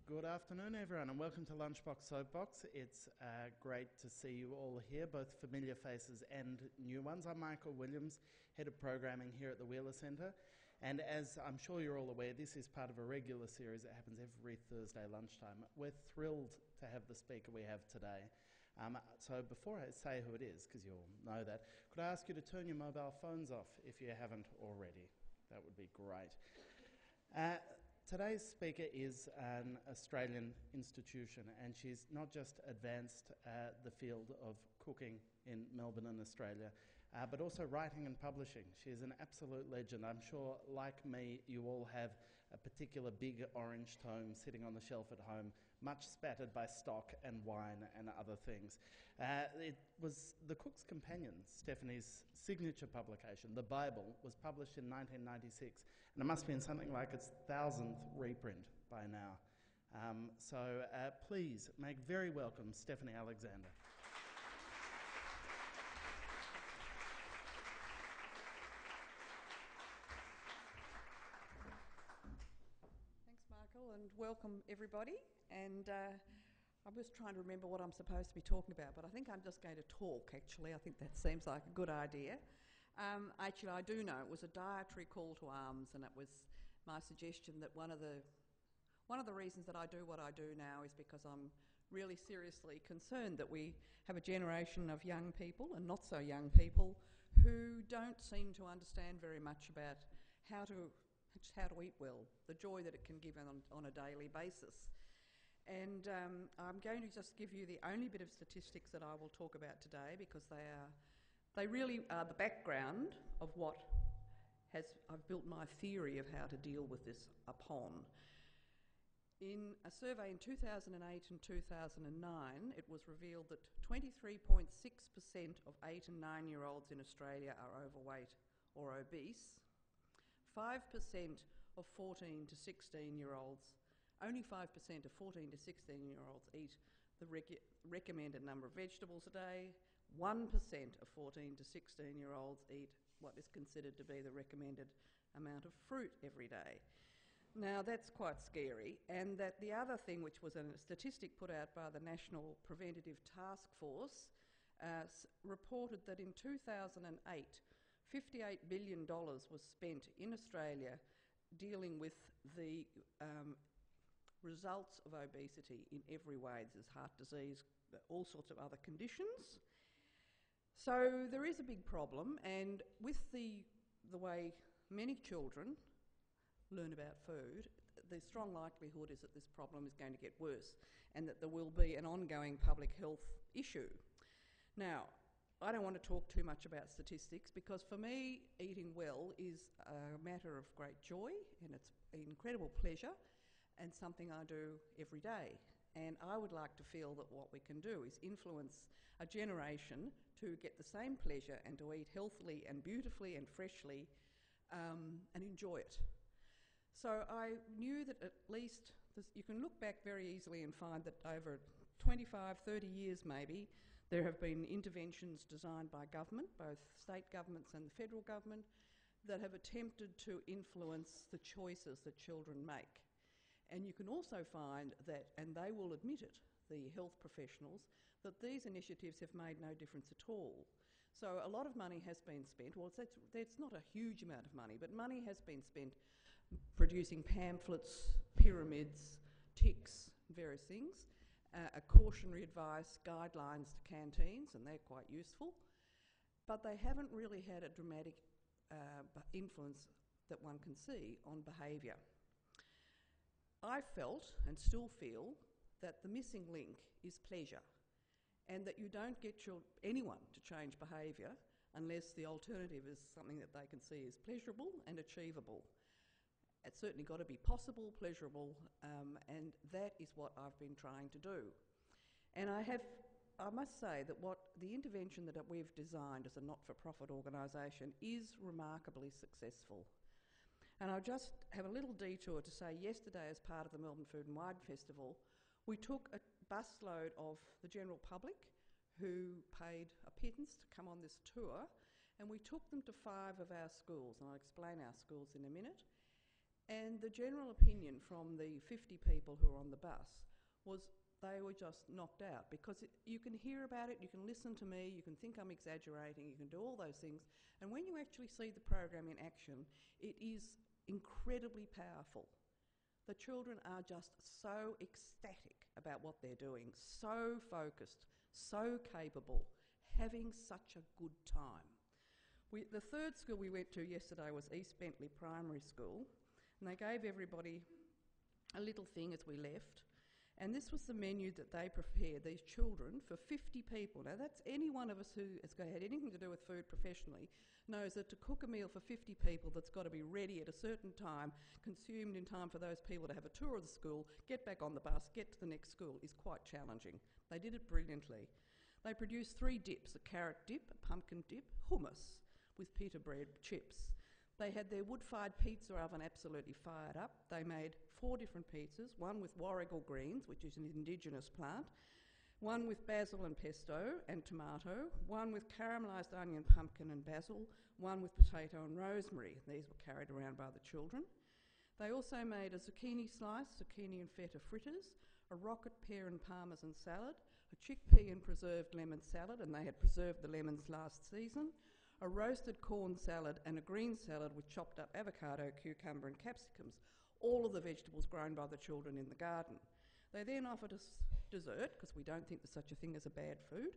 Good afternoon, everyone, and welcome to Lunchbox Soapbox. It's great to see you all here, both familiar faces and new ones. I'm Michael Williams, Head of Programming here at the Wheeler Centre, and as I'm sure you're all aware, this is part of a regular series that happens every Thursday lunchtime. We're thrilled to have the speaker we have today. So before I say who it is, because you'll know that, could I ask you to turn your mobile phones off if you haven't already? That would be great. Today's speaker is an Australian institution, and she's not just advanced the field of cooking in Melbourne and Australia, but also writing and publishing. She is an absolute legend. I'm sure, like me, you all have a particular big orange tome sitting on the shelf at home, much spattered by stock and wine and other things. It was The Cook's Companion, Stephanie's signature publication. The Bible was published in 1996, and it must be in something like its 1,000th reprint by now. So please make very welcome Stephanie Alexander. Michael, and welcome everybody. And I was trying to remember what I'm supposed to be talking about, but I think I'm just going to talk, actually. I think that seems like a good idea. Actually, I do know it was a dietary call to arms, and it was my suggestion that one of the reasons that I do what I do now is because I'm really seriously concerned that we have a generation of young people and not so young people who don't seem to understand very much about how to eat well, the joy that it can give on a daily basis. And I'm going to just give you the only bit of statistics that I will talk about today, because they really are the background of what I've built my theory of how to deal with this upon. In a survey in 2008 and 2009, it was revealed that 23.6% of 8 and 9-year-olds in Australia are overweight or obese. 5% of 14 to 16-year-olds, only 5% of 14 to 16-year-olds eat the recommended number of vegetables a day. 1% of 14 to 16-year-olds eat what is considered to be the recommended amount of fruit every day. Now, that's quite scary, and that the other thing, which was a statistic put out by the National Preventative Task Force, reported that in 2008, $58 billion was spent in Australia dealing with the results of obesity in every way. There's heart disease, all sorts of other conditions. So there is a big problem, and with the way many children learn about food, the strong likelihood is that this problem is going to get worse and that there will be an ongoing public health issue. Now, I don't want to talk too much about statistics, because for me, eating well is a matter of great joy, and it's an incredible pleasure and something I do every day. And I would like to feel that what we can do is influence a generation to get the same pleasure and to eat healthily and beautifully and freshly and enjoy it. So I knew that at least you can look back very easily and find that over 25, 30 years maybe, there have been interventions designed by government, both state governments and the federal government, that have attempted to influence the choices that children make. And you can also find that, and they will admit it, the health professionals, that these initiatives have made no difference at all. So a lot of money has been spent. Well, it's not a huge amount of money, but money has been spent producing pamphlets, pyramids, ticks, various things, a cautionary advice, guidelines to canteens, and they're quite useful, but they haven't really had a dramatic influence that one can see on behaviour. I felt, and still feel, that the missing link is pleasure, and that you don't get anyone to change behaviour unless the alternative is something that they can see as pleasurable and achievable. It's certainly got to be possible, pleasurable, and that is what I've been trying to do. And I must say that the intervention that we've designed as a not-for-profit organisation is remarkably successful. And I'll just have a little detour to say yesterday, as part of the Melbourne Food and Wine Festival, we took a busload of the general public who paid a pittance to come on this tour, and we took them to 5 of our schools, and I'll explain our schools in a minute. And the general opinion from the 50 people who were on the bus was they were just knocked out because you can hear about it, you can listen to me, you can think I'm exaggerating, you can do all those things. And when you actually see the program in action, it is incredibly powerful. The children are just so ecstatic about what they're doing, so focused, so capable, having such a good time. The third school we went to yesterday was East Bentley Primary School, and they gave everybody a little thing as we left. And this was the menu that they prepared, these children, for 50 people. Now, that's any one of us who has had anything to do with food professionally knows that to cook a meal for 50 people that's got to be ready at a certain time, consumed in time for those people to have a tour of the school, get back on the bus, get to the next school, is quite challenging. They did it brilliantly. They produced 3 dips, a carrot dip, a pumpkin dip, hummus with pita bread chips. They had their wood-fired pizza oven absolutely fired up. They made 4 different pizzas, one with warrigal greens, which is an indigenous plant, one with basil and pesto and tomato, one with caramelised onion, pumpkin and basil, one with potato and rosemary. These were carried around by the children. They also made a zucchini slice, zucchini and feta fritters, a rocket pear and parmesan salad, a chickpea and preserved lemon salad, and they had preserved the lemons last season, a roasted corn salad and a green salad with chopped up avocado, cucumber and capsicums, all of the vegetables grown by the children in the garden. They then offered us dessert, because we don't think there's such a thing as a bad food,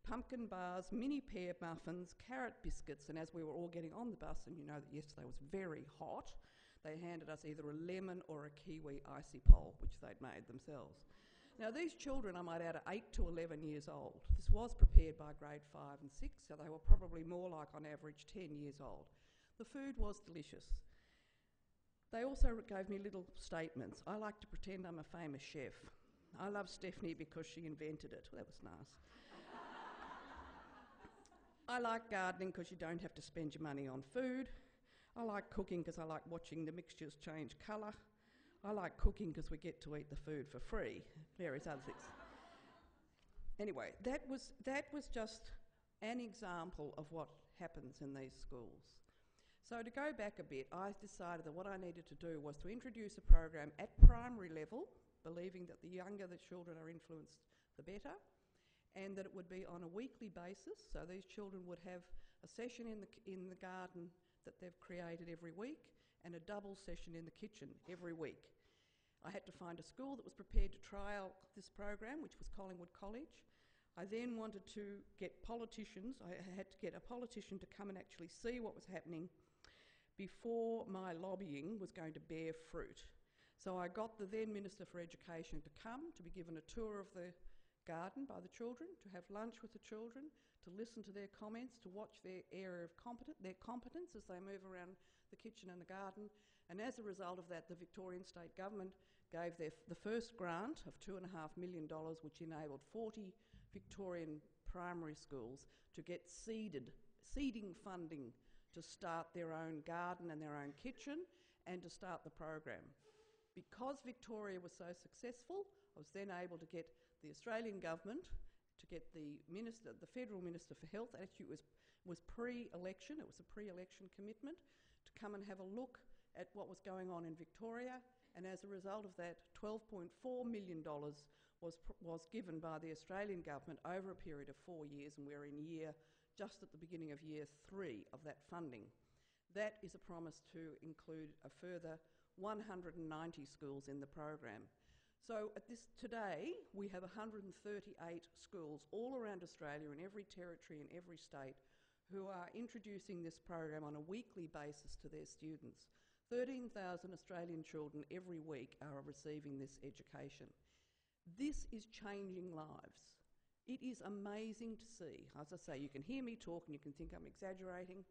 pumpkin bars, mini pear muffins, carrot biscuits, and as we were all getting on the bus, and you know that yesterday was very hot, they handed us either a lemon or a kiwi icy pole, which they'd made themselves. Now, these children, I might add, are 8 to 11 years old. This was prepared by grade 5 and 6, so they were probably more like, on average, 10 years old. The food was delicious. They also gave me little statements. I like to pretend I'm a famous chef. I love Stephanie because she invented it. Well, that was nice. I like gardening because you don't have to spend your money on food. I like cooking because I like watching the mixtures change colour. I like cooking because we get to eat the food for free, various other things. Anyway, that was just an example of what happens in these schools. So to go back a bit, I decided that what I needed to do was to introduce a program at primary level, believing that the younger the children are influenced, the better, and that it would be on a weekly basis, so these children would have a session in the garden that they've created every week, and a double session in the kitchen every week. I had to find a school that was prepared to trial this program, which was Collingwood College. I then wanted to get politicians. I had to get a politician to come and actually see what was happening before my lobbying was going to bear fruit. So I got the then Minister for Education to come, to be given a tour of the garden by the children, to have lunch with the children, to listen to their comments, to watch their area of their competence as they move around the kitchen and the garden. And as a result of that, the Victorian State Government gave the first grant of $2.5 million, which enabled 40 Victorian primary schools to get seeding funding to start their own garden and their own kitchen and to start the program. Because Victoria was so successful, I was then able to get the Australian Government to get the Federal Minister for Health, actually it was pre-election, it was a pre-election commitment, to come and have a look at what was going on in Victoria, and as a result of that, $12.4 million was given by the Australian Government over a period of 4 years, and we're just at the beginning of year 3 of that funding. That is a promise to include a further 190 schools in the program. So today, we have 138 schools all around Australia, in every territory, in every state, who are introducing this program on a weekly basis to their students. 13,000 Australian children every week are receiving this education. This is changing lives. It is amazing to see. As I say, you can hear me talk and you can think I'm exaggerating,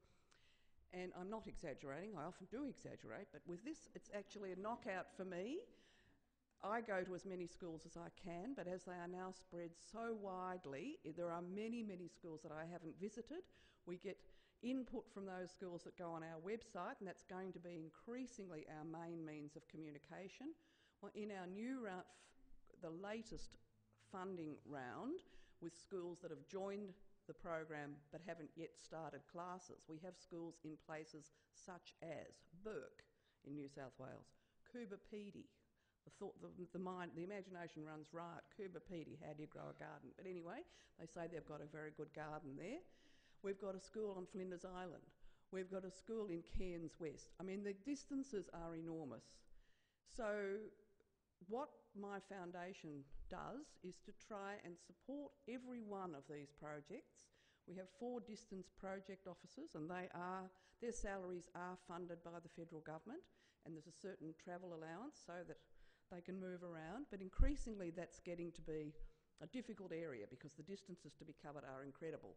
and I'm not exaggerating. I often do exaggerate, but with this, it's actually a knockout for me. I go to as many schools as I can, but as they are now spread so widely, there are many, many schools that I haven't visited. We get input from those schools that go on our website, and that's going to be increasingly our main means of communication. Well, in our new the latest funding round, with schools that have joined the program but haven't yet started classes, we have schools in places such as Bourke in New South Wales. Kubapedi. The imagination runs riot. Kubapedi, how do you grow a garden? But anyway, they say they've got a very good garden there. We've got a school on Flinders Island. We've got a school in Cairns West. I mean, the distances are enormous. So what my foundation does is to try and support every one of these projects. We have 4 distance project officers, and their salaries are funded by the federal government, and there's a certain travel allowance so that they can move around. But increasingly that's getting to be a difficult area because the distances to be covered are incredible.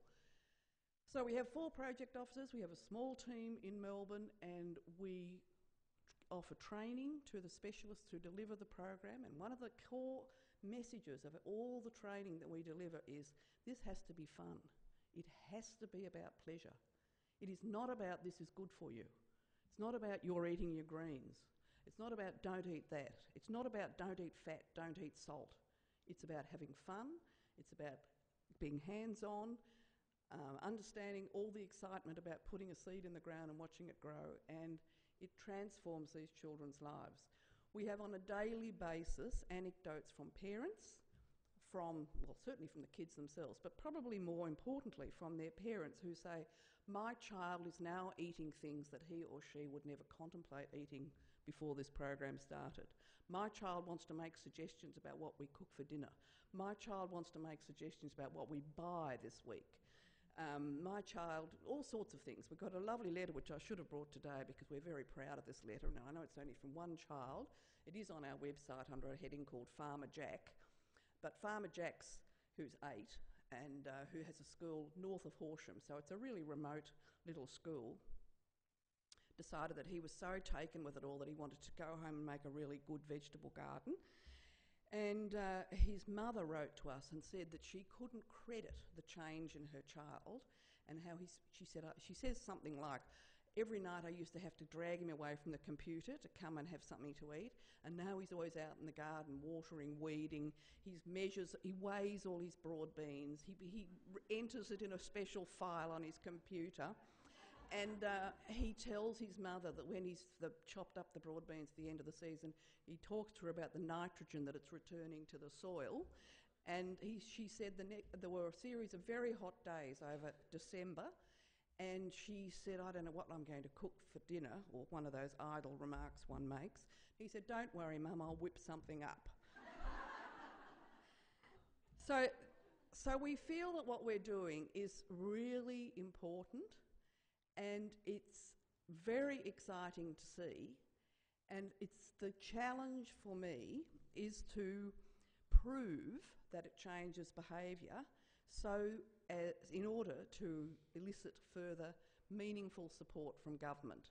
So we have 4 project officers, we have a small team in Melbourne, and we offer training to the specialists who deliver the program. And one of the core messages of all the training that we deliver is this has to be fun. It has to be about pleasure. It is not about this is good for you. It's not about you're eating your greens. It's not about don't eat that. It's not about don't eat fat, don't eat salt. It's about having fun. It's about being hands-on, understanding all the excitement about putting a seed in the ground and watching it grow, and it transforms these children's lives. We have on a daily basis anecdotes from parents, certainly from the kids themselves, but probably more importantly from their parents who say, my child is now eating things that he or she would never contemplate eating before this program started. My child wants to make suggestions about what we cook for dinner. My child wants to make suggestions about what we buy this week. My child, all sorts of things. We've got a lovely letter which I should have brought today because we're very proud of this letter. Now, I know it's only from one child. It is on our website under a heading called Farmer Jack. But Farmer Jack's, who's 8 and who has a school north of Horsham, so it's a really remote little school, decided that he was so taken with it all that he wanted to go home and make a really good vegetable garden. And his mother wrote to us and said that she couldn't credit the change in her child, and how she says something like, every night I used to have to drag him away from the computer to come and have something to eat, and now he's always out in the garden watering, weeding. He weighs all his broad beans. He enters it in a special file on his computer. And he tells his mother that when he's chopped up the broad beans at the end of the season, he talks to her about the nitrogen that it's returning to the soil. And she said there were a series of very hot days over December, and she said, I don't know what I'm going to cook for dinner, or one of those idle remarks one makes. He said, don't worry, Mum, I'll whip something up. So we feel that what we're doing is really important, and it's very exciting to see, and it's the challenge for me is to prove that it changes behaviour in order to elicit further meaningful support from government.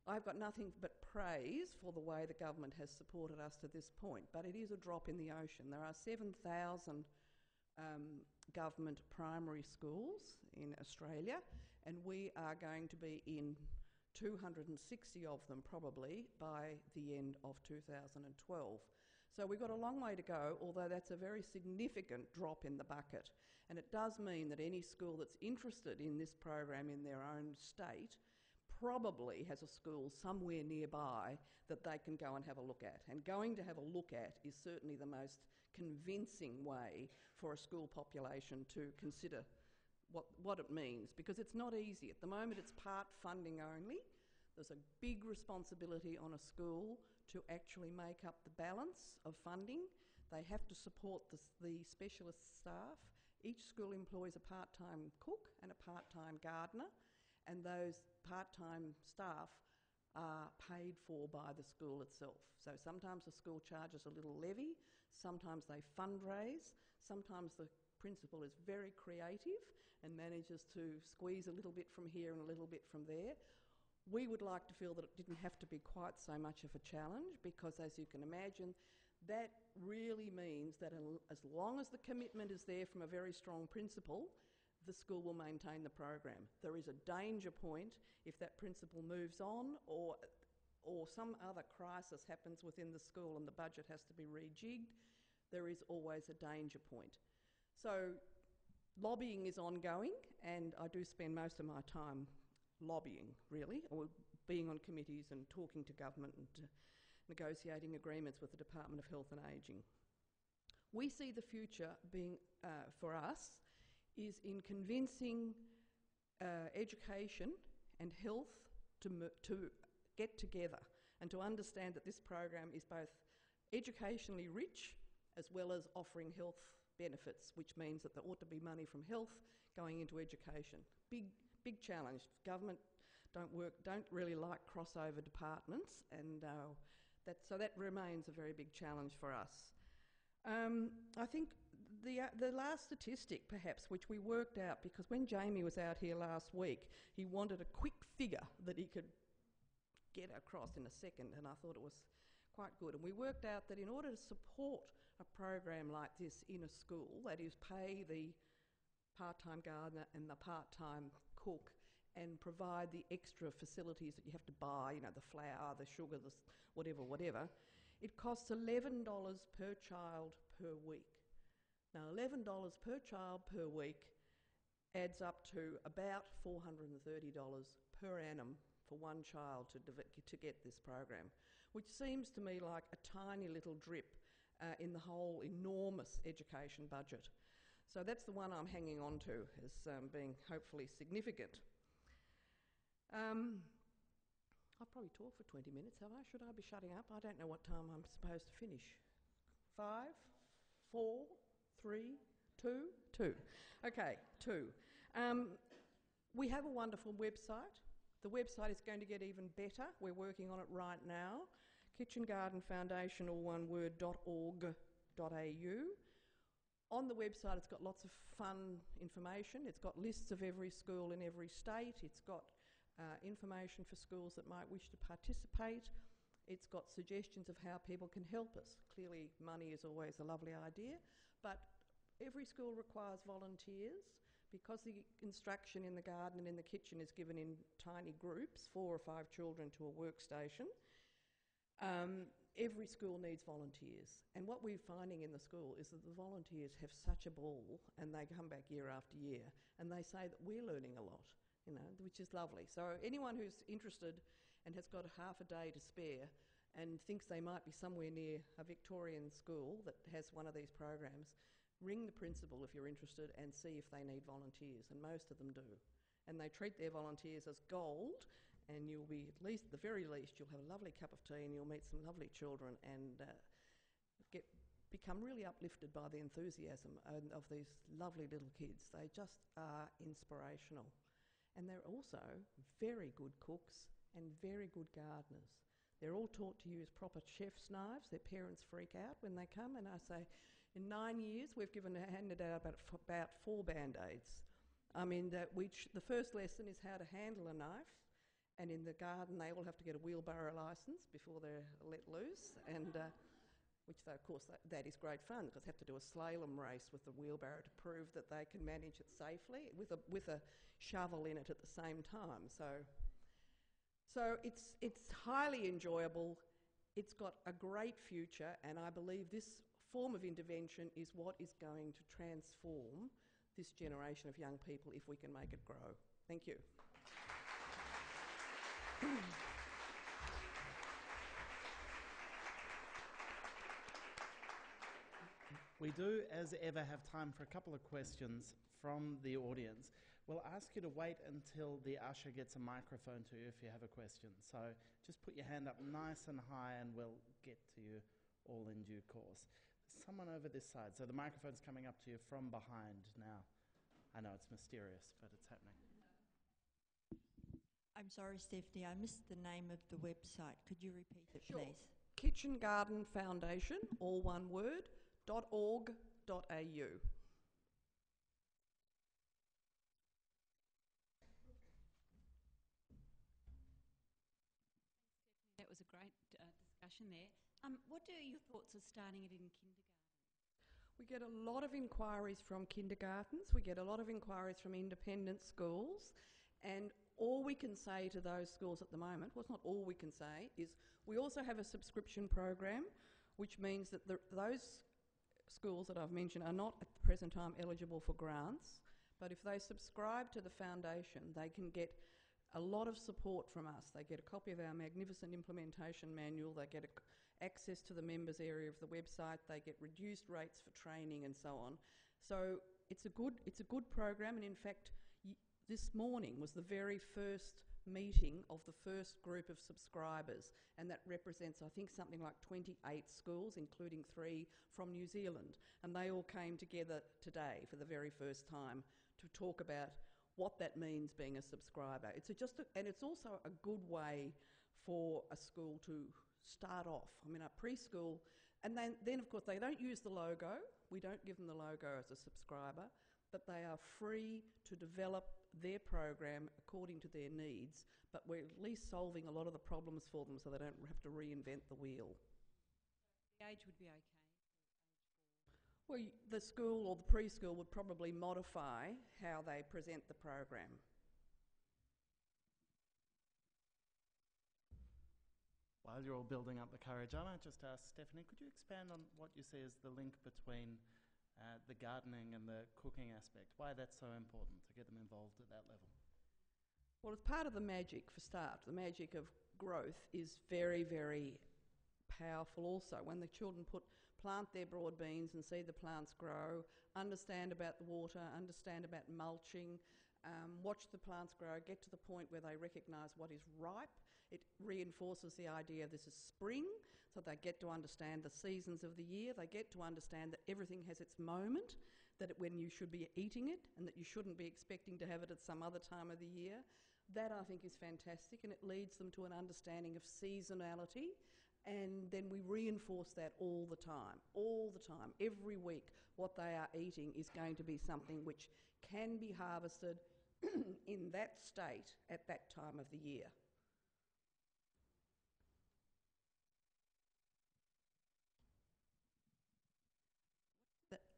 I've got nothing but praise for the way the government has supported us to this point, but it is a drop in the ocean. There are 7,000 government primary schools in Australia, and we are going to be in 260 of them probably by the end of 2012. So we've got a long way to go, although that's a very significant drop in the bucket. And it does mean that any school that's interested in this program in their own state probably has a school somewhere nearby that they can go and have a look at. And going to have a look at is certainly the most convincing way for a school population to consider what it means, because it's not easy. At the moment it's part funding only. There's a big responsibility on a school to actually make up the balance of funding. They have to support the specialist staff. Each school employs a part-time cook and a part-time gardener, and those part-time staff are paid for by the school itself. So sometimes the school charges a little levy, sometimes they fundraise, sometimes the principal is very creative and manages to squeeze a little bit from here and a little bit from there. We would like to feel that it didn't have to be quite so much of a challenge, because as you can imagine, that really means that as long as the commitment is there from a very strong principal, the school will maintain the program. There is a danger point if that principal moves on or some other crisis happens within the school and the budget has to be rejigged. There is always a danger point. So lobbying is ongoing, and I do spend most of my time lobbying, really, or being on committees and talking to government and negotiating agreements with the Department of Health and Ageing. We see the future being, for us, is in convincing education and health to get together and to understand that this program is both educationally rich as well as offering health benefits, which means that there ought to be money from health going into education. Big challenge. Government don't really like crossover departments, and so that remains a very big challenge for us. I think the last statistic, perhaps, which we worked out, because when Jamie was out here last week, he wanted a quick figure that he could get across in a second, and I thought it was quite good. And we worked out that in order to support a program like this in a school, that is, pay the part-time gardener and the part-time cook and provide the extra facilities that you have to buy, you know, the flour, the sugar, the whatever, it costs $11 per child per week. Now, $11 per child per week adds up to about $430 per annum for one child to get this program, which seems to me like a tiny little drip in the whole enormous education budget. So that's the one I'm hanging on to as being hopefully significant. I've probably talked for 20 minutes, have I? Should I be shutting up? I don't know what time I'm supposed to finish. 5, 4, 3, 2. Okay, 2. We have a wonderful website. The website is going to get even better. We're working on it right now. Kitchen Garden Foundation, all one word, .org.au. On the website, it's got lots of fun information. It's got lists of every school in every state. It's got information for schools that might wish to participate. It's got suggestions of how people can help us. Clearly, money is always a lovely idea, but every school requires volunteers. Because the instruction in the garden and in the kitchen is given in tiny groups, 4 or 5 children to a workstation, every school needs volunteers. And what we're finding in the school is that the volunteers have such a ball, and they come back year after year, and they say that we're learning a lot, you know, which is lovely. So anyone who's interested and has got half a day to spare and thinks they might be somewhere near a Victorian school that has one of these programs, ring the principal if you're interested and see if they need volunteers, and most of them do. And they treat their volunteers as gold, and you'll be, at least, the very least, you'll have a lovely cup of tea and you'll meet some lovely children and become really uplifted by the enthusiasm of these lovely little kids. They just are inspirational. And they're also very good cooks and very good gardeners. They're all taught to use proper chef's knives. Their parents freak out when they come, and I say, in 9 years, we've handed out about 4 Band-Aids. I mean, the first lesson is how to handle a knife, and in the garden they all have to get a wheelbarrow licence before they're let loose, and which, of course, that is great fun, because they have to do a slalom race with the wheelbarrow to prove that they can manage it safely with a shovel in it at the same time. So it's highly enjoyable. It's got a great future, and I believe this form of intervention is what is going to transform this generation of young people if we can make it grow. Thank you. We do, as ever, have time for a couple of questions from the audience. We'll ask you to wait until the usher gets a microphone to you if you have a question. So just put your hand up nice and high and we'll get to you all in due course. Someone over this side. So the microphone's coming up to you from behind now. I know it's mysterious, but it's happening. I'm sorry, Stephanie, I missed the name of the website. Could you repeat it, Sure. please? Kitchen Garden Foundation, all one word, .org.au. That was a great discussion there. What are your thoughts of starting it in kindergarten? We get a lot of inquiries from kindergartens. We get a lot of inquiries from independent schools. And all we can say to those schools at the moment, well, it's not all we can say, is we also have a subscription program, which means that those schools that I've mentioned are not at the present time eligible for grants, but if they subscribe to the foundation, they can get a lot of support from us. They get a copy of our magnificent implementation manual, they get access to the members area of the website, they get reduced rates for training and so on. So it's a good program, and in fact this morning was the very first meeting of the first group of subscribers, and that represents, I think, something like 28 schools, including 3 from New Zealand, and they all came together today for the very first time to talk about what that means being a subscriber. And it's also a good way for a school to start off. I mean, a preschool, and then of course they don't use the logo. We don't give them the logo as a subscriber, but they are free to develop their program according to their needs, but we're at least solving a lot of the problems for them so they don't have to reinvent the wheel. The age would be okay. Well, the school or the preschool would probably modify how they present the program. While you're all building up the courage, I might just ask Stephanie, could you expand on what you see as the link between the gardening and the cooking aspect, why that's so important to get them involved at that level? Well, it's part of the magic for start. The magic of growth is very, very powerful also. When the children plant their broad beans and see the plants grow, understand about the water, understand about mulching, watch the plants grow, get to the point where they recognise what is ripe. It reinforces the idea this is spring, so they get to understand the seasons of the year. They get to understand that everything has its moment, that when you should be eating it and that you shouldn't be expecting to have it at some other time of the year. That, I think, is fantastic, and it leads them to an understanding of seasonality. And then we reinforce that all the time, every week. What they are eating is going to be something which can be harvested in that state at that time of the year.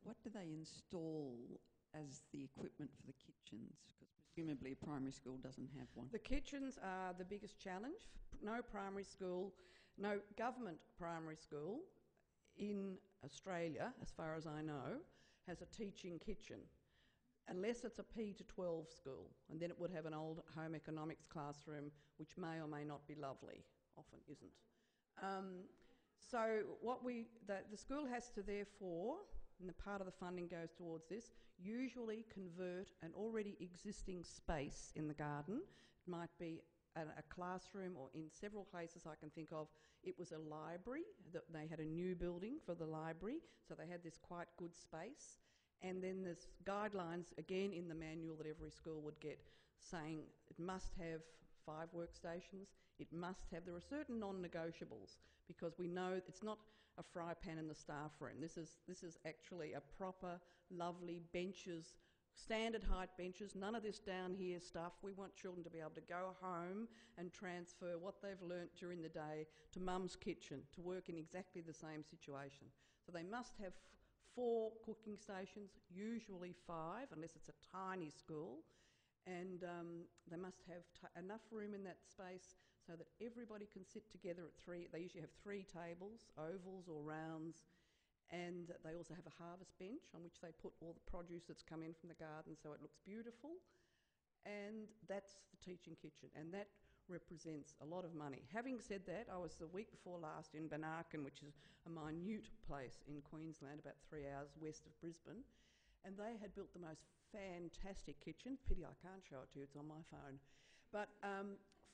What do they install as the equipment for the kitchens? Because presumably a primary school doesn't have one. The kitchens are the biggest challenge. No government primary school in Australia, as far as I know, has a teaching kitchen, unless it's a P to 12 school, and then it would have an old home economics classroom, which may or may not be lovely, often isn't. So the school has to therefore, and the part of the funding goes towards this, usually convert an already existing space in the garden. It might be a classroom, or in several cases I can think of, it was a library. They had a new building for the library, so they had this quite good space. And then there's guidelines, again in the manual that every school would get, saying it must have 5 workstations, there are certain non-negotiables, because we know it's not a fry pan in the staff room. This is actually a proper, lovely benches, standard height benches, none of this down here stuff. We want children to be able to go home and transfer what they've learnt during the day to mum's kitchen, to work in exactly the same situation. So they must have 4 cooking stations, usually 5, unless it's a tiny school, and they must have enough room in that space so that everybody can sit together at 3. They usually have 3 tables, ovals or rounds, and they also have a harvest bench on which they put all the produce that's come in from the garden, so it looks beautiful. And that's the teaching kitchen, and that represents a lot of money. Having said that, I was the week before last in Banarkin, which is a minute place in Queensland, about 3 hours west of Brisbane, and they had built the most fantastic kitchen. Pity I can't show it to you, it's on my phone. But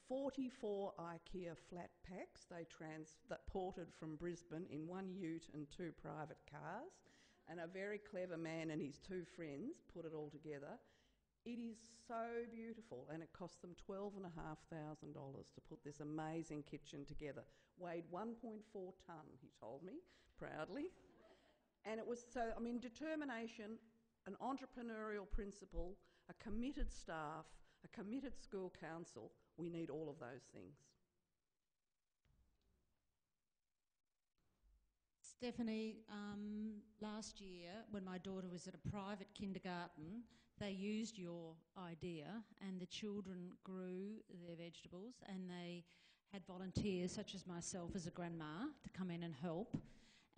44 IKEA flat packs that ported from Brisbane in 1 ute and 2 private cars, and a very clever man and his 2 friends put it all together. It is so beautiful, and it cost them $12,500 to put this amazing kitchen together. Weighed 1.4 tonne, he told me proudly. And it was determination, an entrepreneurial principle, a committed staff, a committed school council. We need all of those things. Stephanie, last year when my daughter was at a private kindergarten, they used your idea and the children grew their vegetables, and they had volunteers such as myself as a grandma to come in and help.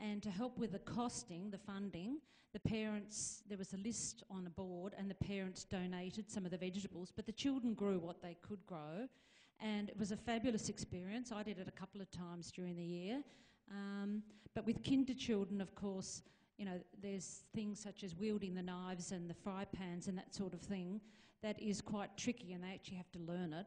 And to help with the costing, the funding, the parents, there was a list on a board and the parents donated some of the vegetables, but the children grew what they could grow. And it was a fabulous experience. I did it a couple of times during the year. But with kinder children, of course, you know, there's things such as wielding the knives and the fry pans and that sort of thing that is quite tricky, and they actually have to learn it.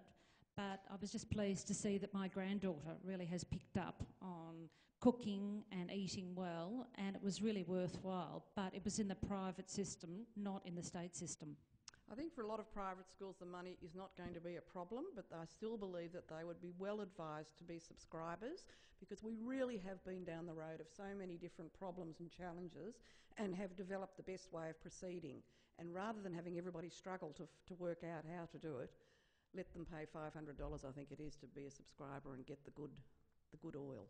But I was just pleased to see that my granddaughter really has picked up on cooking and eating well, and it was really worthwhile. But it was in the private system, not in the state system. I think for a lot of private schools the money is not going to be a problem, but I still believe that they would be well advised to be subscribers, because we really have been down the road of so many different problems and challenges and have developed the best way of proceeding. And rather than having everybody struggle to work out how to do it, let them pay $500, I think it is, to be a subscriber and get the good oil.